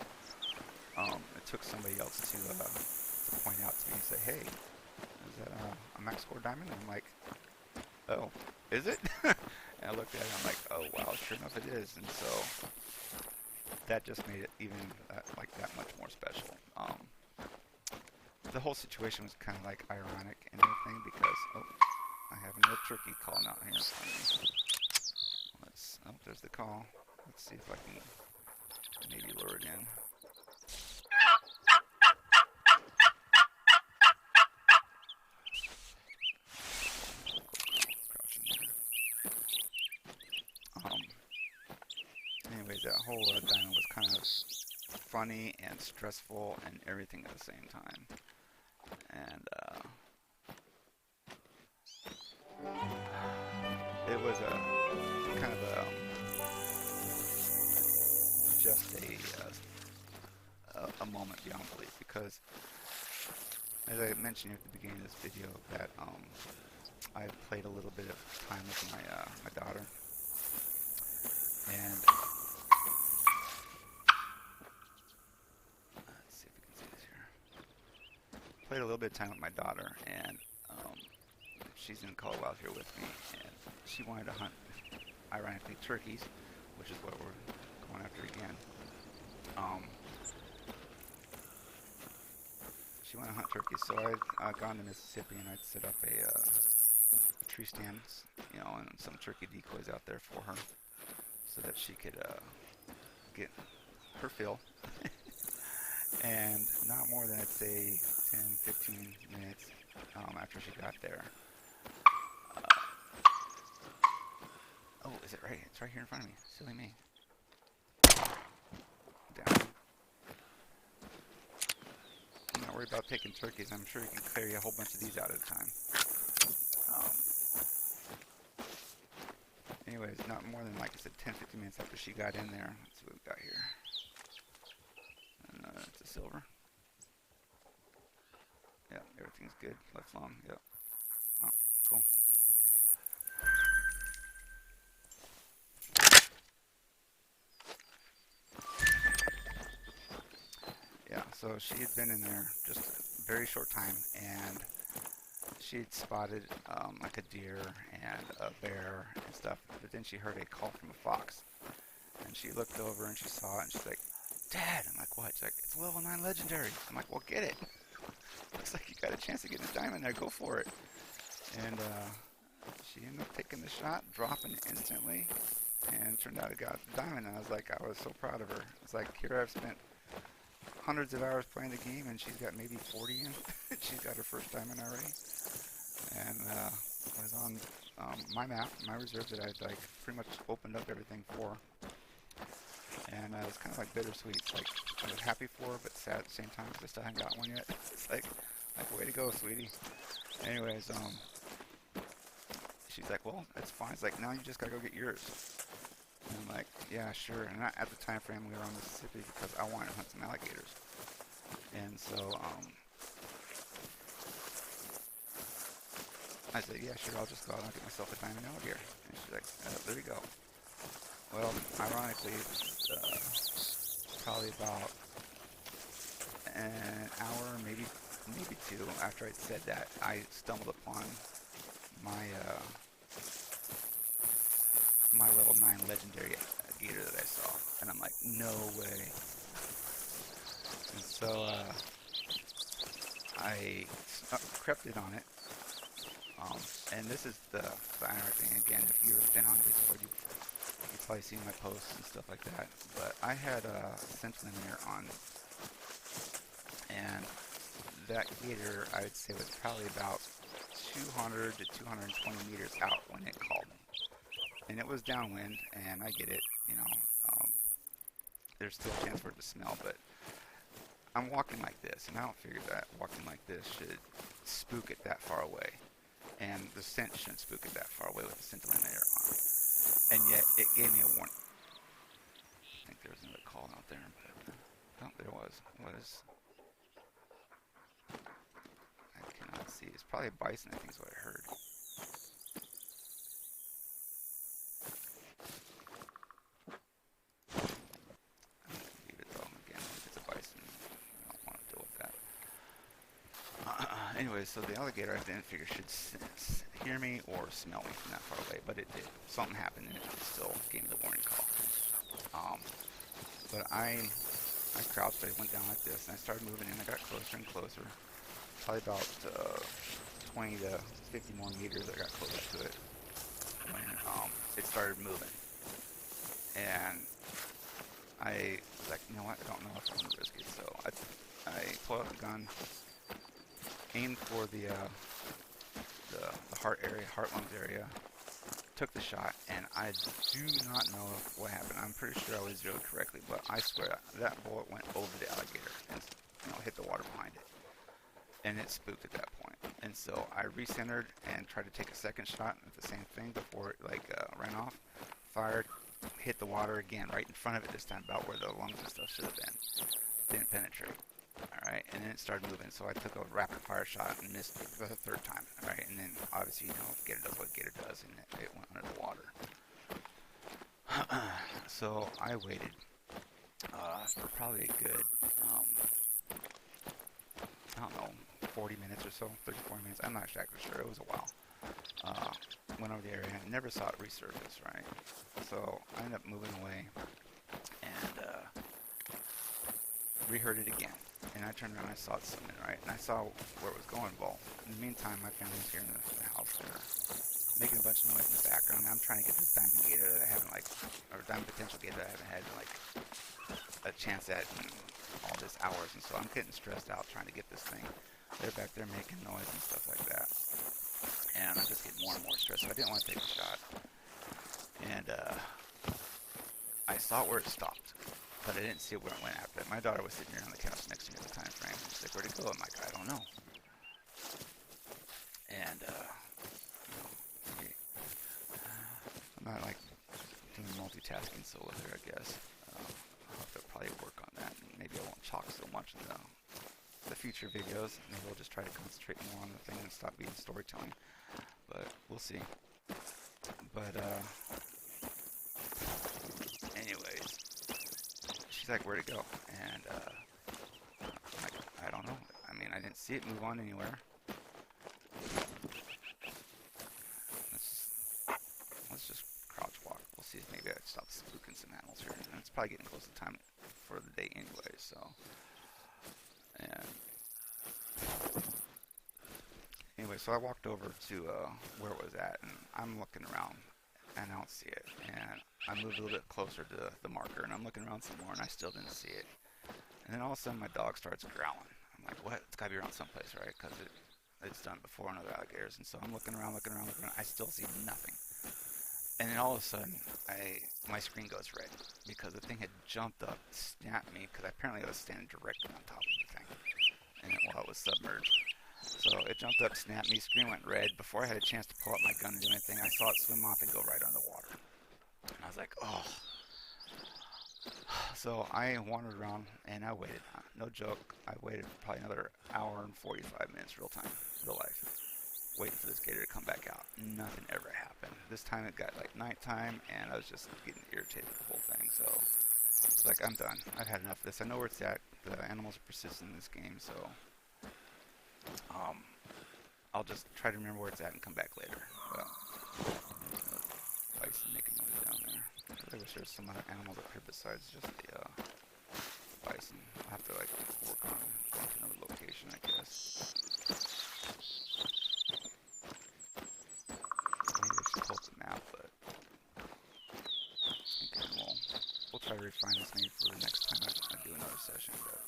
It took somebody else to point out to me and say, hey, is that a max score diamond? And I'm like, oh, is it? And I looked at it and I'm like, oh wow, sure enough it is. And so that just made it even like that much more special. The whole situation was kind of like ironic and everything because, oh, I have another turkey calling out here in front of me. Oh, there's the call. Let's see if I can maybe lure it in. Anyways, that whole diamond was kind of funny and stressful and everything at the same time. And it was a kind of just a moment beyond belief because, as I mentioned at the beginning of this video, that I played a little bit of time with my daughter, and let's see if we can see this here. Played a little bit of time with my daughter, and she's in Colorado here with me, and she wanted to hunt, ironically, turkeys, which is what we're going after again. She wanted to hunt turkeys, so I'd gone to Mississippi and I'd set up a tree stand, you know, and some turkey decoys out there for her, so that she could get her fill. And not more than, I'd say, 10-15 minutes after she got there. Oh, is it right? It's right here in front of me. Silly me. Down. I'm not worried about taking turkeys. I'm sure you can clear a whole bunch of these out at a time. Anyways, not more than, like I said, 10-15 minutes after she got in there. Let's see what we got here. And it's a silver. Yep, everything's good. Left lung. Yep. Oh, cool. Yeah, so she had been in there just a very short time, and she'd spotted like a deer and a bear and stuff, but then she heard a call from a fox, and she looked over and she saw it, and she's like, Dad! I'm like, what? She's like, it's a level 9 legendary. I'm like, well, get it. Looks like you got a chance to get a diamond there, go for it. And she ended up taking the shot, dropping it instantly, and turned out it got a diamond, and I was so proud of her. It's like, here I've spent hundreds of hours playing the game, and she's got maybe 40 in. She's got her first diamond already. And it was on my map, my reserve that I'd like pretty much opened up everything for. And it was kind of like bittersweet. Like, I was happy for her, but sad at the same time because I still hadn't got one yet. It's like way to go, sweetie. Anyways, she's like, well, that's fine. It's like, now you just gotta go get yours. And I'm like, yeah, sure. And at the time frame, we were on Mississippi because I wanted to hunt some alligators. And so, I said, yeah, sure, I'll just go out and get myself a diamond alligator. And she's like, there you go. Well, ironically, it was probably about an hour, maybe two, after I'd said that, I stumbled upon my my level 9 legendary gator that I saw, and I'm like, no way. And so I crept in on it, and this is the ironic thing again. If you've been on Discord, you've probably seen my posts and stuff like that. But I had a sentinel on, and that gator, I would say, was probably about 200 to 220 meters out when it called me. And it was downwind, and I get it, you know, there's still a chance for it to smell, but I'm walking like this, and I don't figure that walking like this should spook it that far away. And the scent shouldn't spook it that far away with the scintillator on. And yet, it gave me a warning. I think there was another call out there, but oh, there was. What is? I cannot see. It's probably a bison, I think is what I heard. anyway, so the alligator, I didn't figure should hear me or smell me from that far away, but it did. Something happened and it still gave me the warning call. But I crouched, I went down like this, and I started moving in. I got closer and closer. Probably about 20 to 50 more meters I got closer to it when it started moving. And I was like, you know what, I don't know if I'm going to risk it. So I pulled out the gun, aimed for the heart area, heart lungs area, took the shot, and I do not know what happened. I'm pretty sure I was zeroed correctly, but I swear that bullet went over the alligator and hit the water behind it. And it spooked at that point. And so I recentered and tried to take a second shot at the same thing before it ran off. Fired, hit the water again, right in front of it this time, about where the lungs and stuff should have been. Didn't penetrate. Alright, and then it started moving, so I took a rapid fire shot and missed it for the third time. Alright, and then obviously, Gator does what Gator does, and it went under the water. So I waited for probably a good, I don't know, 40 minutes or so, 30, 40 minutes, I'm not exactly sure, it was a while. Went over the area and never saw it resurface, right? So I ended up moving away and reheard it again. And I turned around and I saw it swimming, right? And I saw where it was going. Well, in the meantime, my family's here in the house. They're making a bunch of noise in the background. I'm trying to get this diamond gator that I haven't, or diamond potential gator that I haven't had, a chance at in all this hours. And so I'm getting stressed out trying to get this thing. They're back there making noise and stuff like that. And I'm just getting more and more stressed. So I didn't want to take a shot. And I saw where it stopped, but I didn't see where it went after it. My daughter was sitting here on the couch next to me at the time frame. And she's like, where'd it go? I'm like, I don't know. And, I'm not doing multitasking so with her, I guess. I'll have to probably work on that. And maybe I won't talk so much in the future videos. Maybe I'll just try to concentrate more on the thing and stop being storytelling. But we'll see. But, anyways, she's like, where'd it go? And, I'm like, I don't know. I mean, I didn't see it move on anywhere. Let's just crouch walk. We'll see if maybe I stop spooking some animals here. And it's probably getting close to time for the day anyway, so. And anyway, so I walked over to where it was at, and I'm looking around, and I don't see it. And I moved a little bit closer to the marker, and I'm looking around some more, and I still didn't see it. And then all of a sudden, my dog starts growling. I'm like, what? It's got to be around someplace, right? Because it's done before on other alligators. And so I'm looking around. I still see nothing. And then all of a sudden, my screen goes red because the thing had jumped up, snapped me, because apparently I was standing directly on top of the thing, and while it was submerged. So it jumped up, snapped me, screen went red. Before I had a chance to pull out my gun and do anything, I saw it swim off and go right under the water. And I was like, oh. So I wandered around and I waited. No joke, I waited probably another hour and 45 minutes real life. Waiting for this gator to come back out. Nothing ever happened. This time it got nighttime, and I was just getting irritated with the whole thing. So it's like, I'm done. I've had enough of this. I know where it's at. The animals are persistent in this game, so I'll just try to remember where it's at and come back later. But bison making noise down there. I wish there was some other animals up here besides just the bison. I'll have to work on going to another location, I guess. Maybe I should pull up the map, but okay, we'll try to refine this maybe for the next time I do another session. But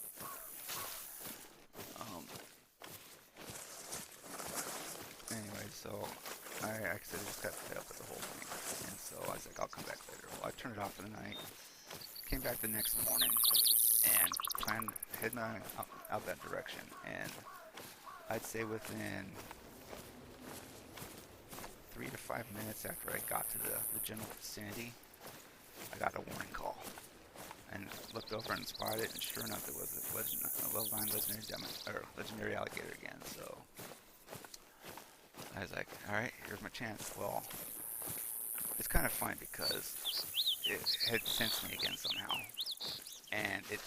anyway, so I said I just got fed up with the whole thing, and so I was like, I'll come back later. Well, I turned it off for the night, came back the next morning, and planned heading out that direction, and I'd say within 3 to 5 minutes after I got to the general vicinity, I got a warning call, and looked over and spotted it, and sure enough, it was a level 9 legendary alligator again. So I was like, all right, here's my chance. Well, it's kind of funny because it had sensed me again somehow, and it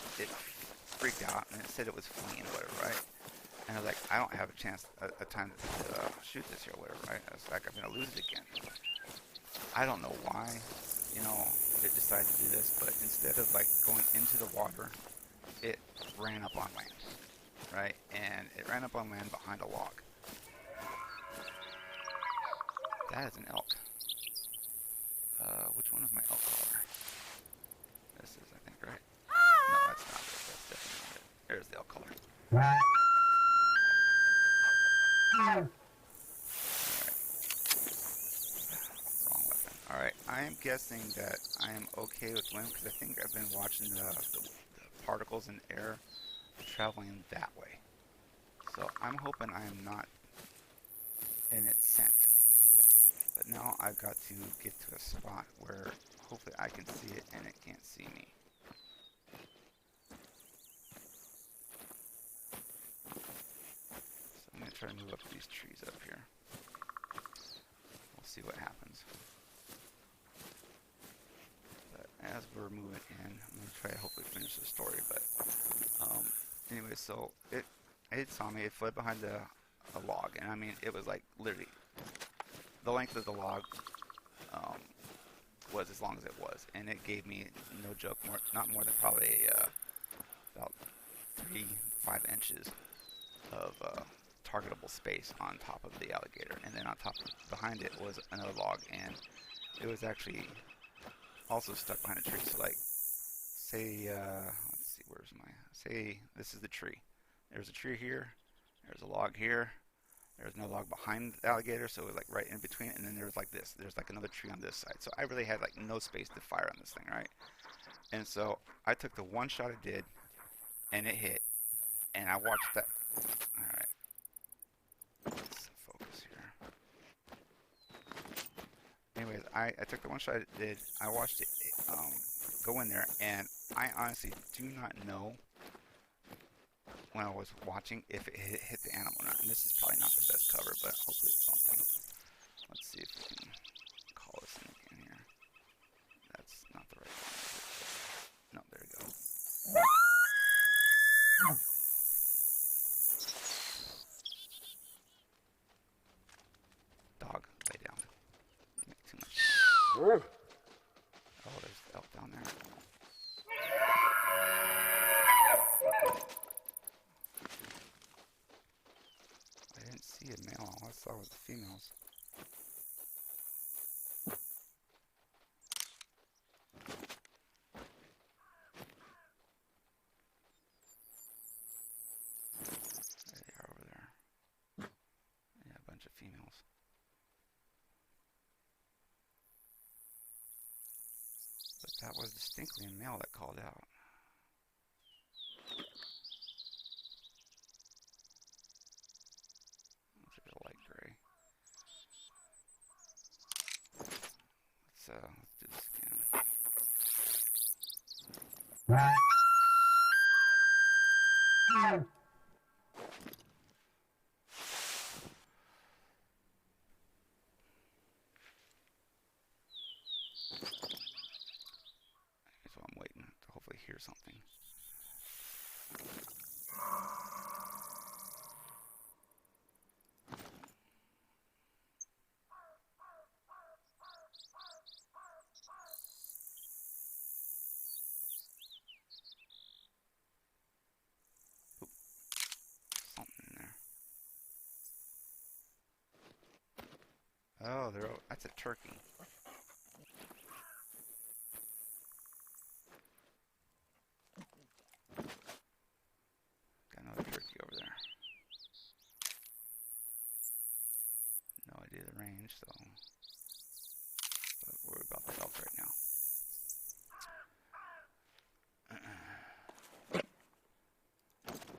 freaked out, and it said it was fleeing or whatever, right? And I was like, I don't have a chance, a time to shoot this here or whatever, right? I was like, I'm gonna lose it again. I don't know why, you know, it decided to do this, but instead of like going into the water, it ran up on land, right? And it ran up on land behind a log. That is an elk. Which one is my elk collar? This is, I think, right? No, that's not it. That's definitely not it. There's the elk collar. Alright. Wrong weapon. Alright, I am guessing that I am okay with wind because I think I've been watching the particles in the air traveling that way. So I'm hoping I am not in its scent. But now I've got to get to a spot where hopefully I can see it and it can't see me. So I'm going to try to move up these trees up here. We'll see what happens. But as we're moving in, I'm going to try to hopefully finish the story. But anyway, so it saw me. It fled behind a log. And I mean, it was like literally the length of the log was as long as it was, and it gave me, no joke, not more than probably about 3-5 inches of targetable space on top of the alligator, and then on top, behind it was another log, and it was actually also stuck behind a tree. So like, say, let's see, where's my, say this is the tree. There's a tree here, there's a log here, there's no log behind the alligator, so it was like right in between, and then there was like this. There's like another tree on this side. So I really had like no space to fire on this thing, right? And so I took the one shot it did, and it hit, and I watched that. Alright. Let's focus here. Anyways, I took the one shot it did, I watched it go in there, and I honestly do not know when I was watching if it hit the animal or not. And this is probably not the best cover, but hopefully it's something. Let's see if we can call this in again here. That's not the right one. No, there we go. Dog, lay down. You make too much. Oh, there's the elk down there. I didn't see a male. All I saw was the females. There they are over there. Yeah, a bunch of females. But that was distinctly a male that called out. Looks like a light gray. Let's do this again. So I'm waiting to hopefully hear something. Oop, something in there. Oh, that's a turkey. Got another turkey over there. No idea the range, so but we're worried about the elk right now.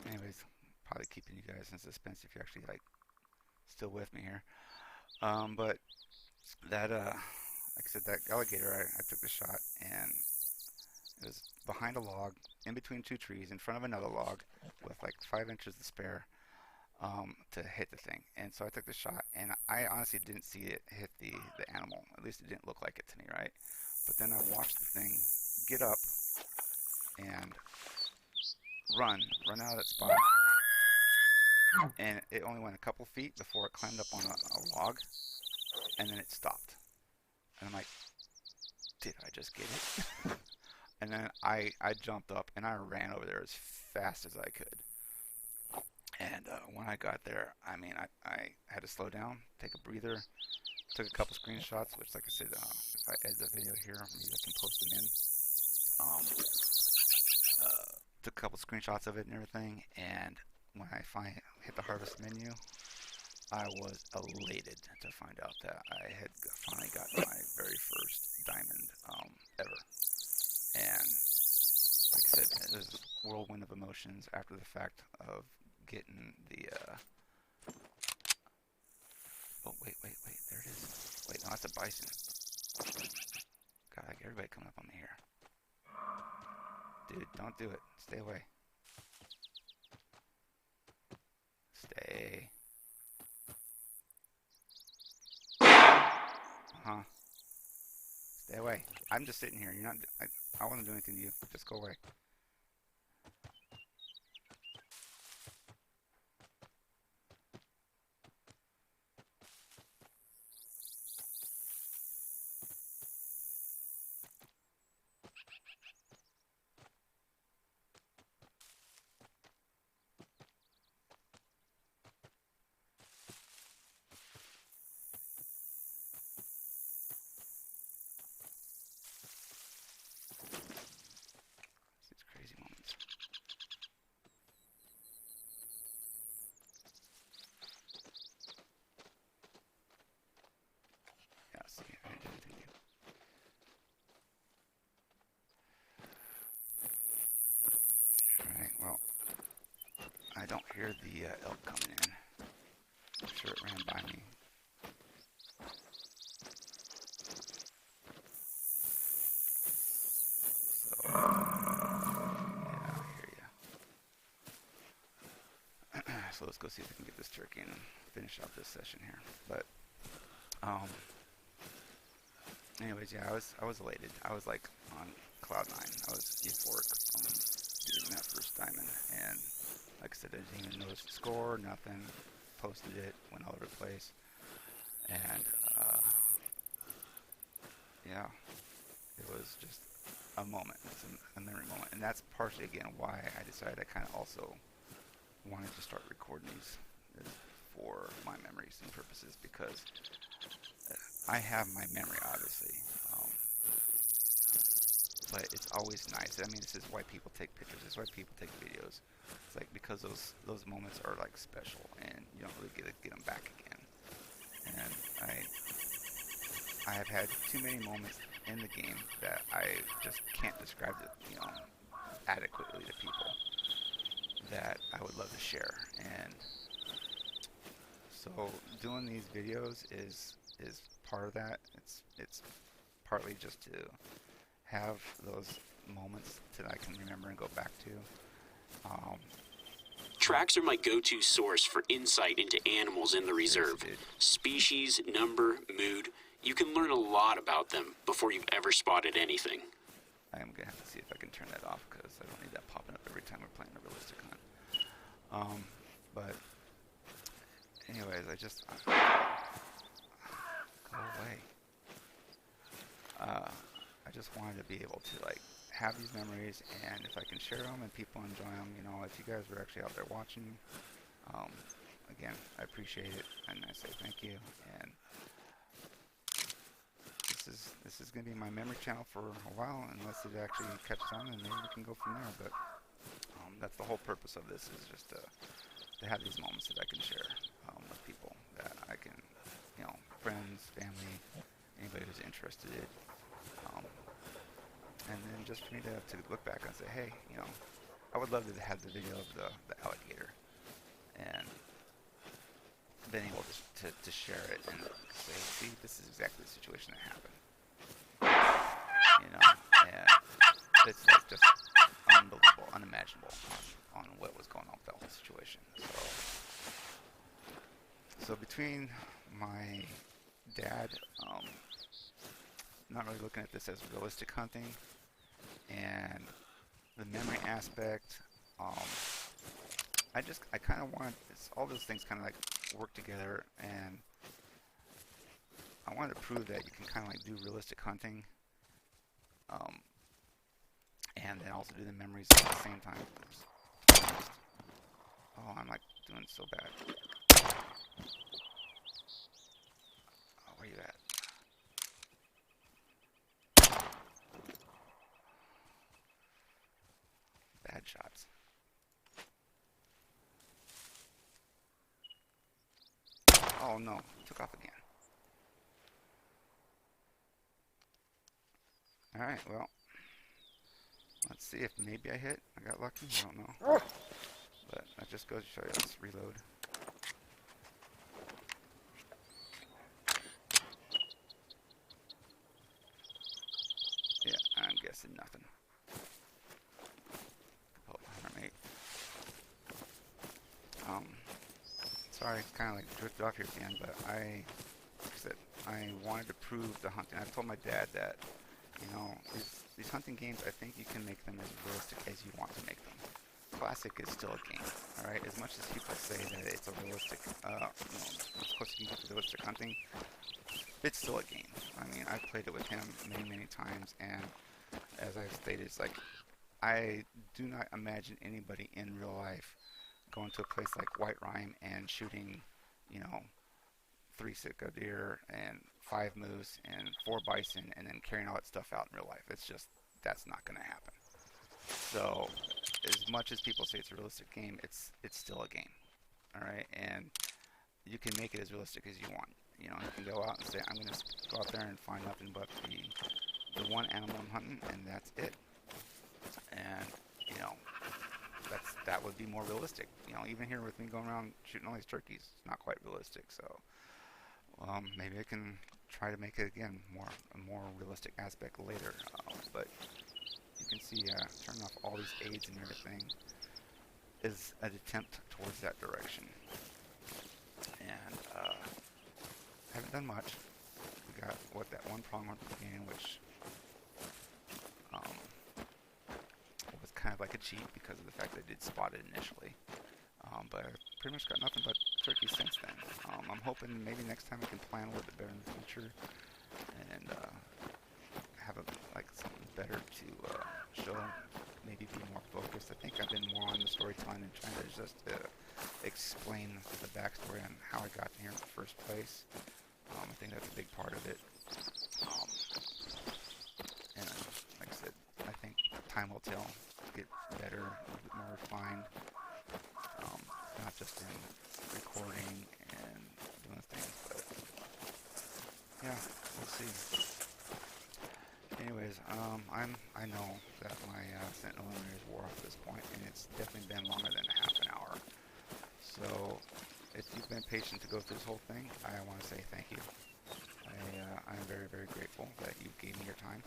Anyways, probably keeping you guys in suspense if you're actually like still with me here. But that like I said, that alligator, I took the shot, and it was behind a log, in between two trees, in front of another log, with like 5 inches to spare to hit the thing. And so I took the shot, and I honestly didn't see it hit the animal. At least it didn't look like it to me, right? But then I watched the thing get up and run out of that spot. and it only went a couple feet before it climbed up on a log, and then it stopped. And I'm like, did I just get it? And then I jumped up and I ran over there as fast as I could. And when I got there, I mean, I had to slow down, take a breather, took a couple screenshots, which, like I said, if I edit the video here, maybe I can post them in. Um, took a couple screenshots of it and everything, and when I finally hit the harvest menu, I was elated to find out that I had finally gotten my very first diamond ever. And like I said, it was a whirlwind of emotions after the fact of getting the. Oh wait, there it is. Wait, no, that's a bison. God, like everybody coming up on me here. Dude, don't do it. Stay away. Stay. Uh-huh. Stay away. I'm just sitting here. You're not. I wasn't doing anything to you. Just go away. These crazy moments. Yeah, see, I didn't do anything to you. Alright, well, I don't hear the elk coming in. I'm sure it ran by me. So, yeah, I hear you. So let's go see if we can get this turkey and finish out this session here. But, anyways, yeah, I was elated. I was like on cloud nine. I was euphoric from getting that first diamond. And like I said, I didn't even notice the score, nothing. Posted it, went all over the place. And, yeah, it was just a moment. It's a memory moment. And that's partially, again, why I decided I kind of also wanted to start recording these for my memories and purposes, because I have my memory, obviously, but it's always nice. I mean, this is why people take pictures. This is why people take videos. It's like because those moments are like special, and you don't really get them back again. And I have had too many moments in the game that I just can't describe it, adequately to people that I would love to share. And so doing these videos is part of that. It's partly just to have those moments that I can remember and go back to. Tracks are my go-to source for insight into animals in the reserve. Species, number, mood. You can learn a lot about them before you've ever spotted anything. I am going to have to see if I can turn that off, because I don't need that popping up every time we're playing a realistic hunt. But anyways, go away. I just wanted to be able to like have these memories, and if I can share them and people enjoy them, if you guys were actually out there watching, again, I appreciate it, and I say thank you. And this is going to be my memory channel for a while, unless it actually catches on, and maybe we can go from there. But that's the whole purpose of this, is just to have these moments that I can share with people, that I can, friends, family, anybody who's interested in. And then just for me to look back and say, hey, I would love to have the video of the alligator, and been able to share it and say, see, this is exactly the situation that happened. And it's like just unbelievable, unimaginable on what was going on with that whole situation. So between my dad, not really looking at this as realistic hunting, and the memory aspect, I kind of want all those things kind of like work together, and I wanted to prove that you can kind of like do realistic hunting, um, and then also do the memories at the same time. Oh, I'm like doing so bad. Oh, where you at? Bad shots. Oh no, took off again. Alright, well, let's see if maybe I hit. I got lucky, I don't know. But that just goes to show you, let's reload. Yeah, I'm guessing nothing. Oh, 108. Sorry, kind of like drifted off here at the end, but like I said, I wanted to prove the hunting. I told my dad that, you know, these hunting games, I think you can make them as realistic as you want to make them. Classic is still a game, all right? As much as people say that it's a realistic, as close as you can get to realistic hunting, it's still a game. I mean, I've played it with him many, many times, and as I've stated, it's like, I do not imagine anybody in real life going to a place like White Rime and shooting, you know, 3 Sitka deer and 5 moose and 4 bison and then carrying all that stuff out in real life. It's just, that's not going to happen. So, as much as people say it's a realistic game, it's still a game. Alright? And you can make it as realistic as you want. You know, you can go out and say, I'm going to go out there and find nothing but the one animal I'm hunting, and that's it. And, you know, that would be more realistic. You know, even here with me going around shooting all these turkeys, it's not quite realistic. So maybe I can try to make it again a more realistic aspect later. But you can see turning off all these aids and everything is an attempt towards that direction. And I haven't done much. We got that one pronghorn from the beginning, which was kind of like a cheat because of the fact that I did spot it initially. But I've pretty much got nothing but turkeys since then. I'm hoping maybe next time I can plan a little bit better in the future and have something better to show. Maybe be more focused. I think I've been more on the storytelling and trying to just explain the backstory on how I got here in the first place. I think that's a big part of it. And like I said, I think time will tell. Get better, a little bit more refined. Not just in recording and doing things, but yeah, we'll see. Anyways, I know that my Sentinel is wore off at this point, and it's definitely been longer than a half an hour. So, if you've been patient to go through this whole thing, I want to say thank you. I'm very, very grateful that you gave me your time.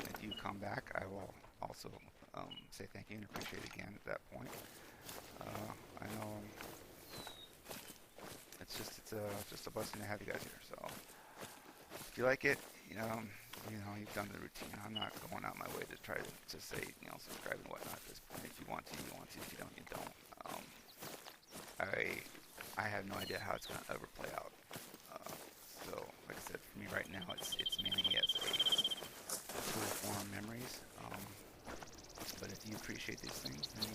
If you come back, I will also say thank you and appreciate it again at that point. I know it's just a blessing to have you guys here. So if you like it, you've done the routine. I'm not going out my way to try to say, subscribe and whatnot at this point. If you want to, you want to. If you don't, you don't. I have no idea how it's going to ever play out. So, like I said, for me right now, it's mainly as a tool for memories. But if you appreciate these things, then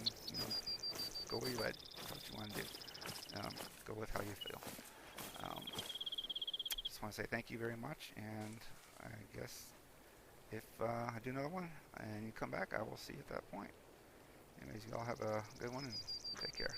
go where you're led. That's what you want to do. Go with how you feel. Just want to say thank you very much, and I guess if I do another one and you come back, I will see you at that point. Anyways, you all have a good one and take care.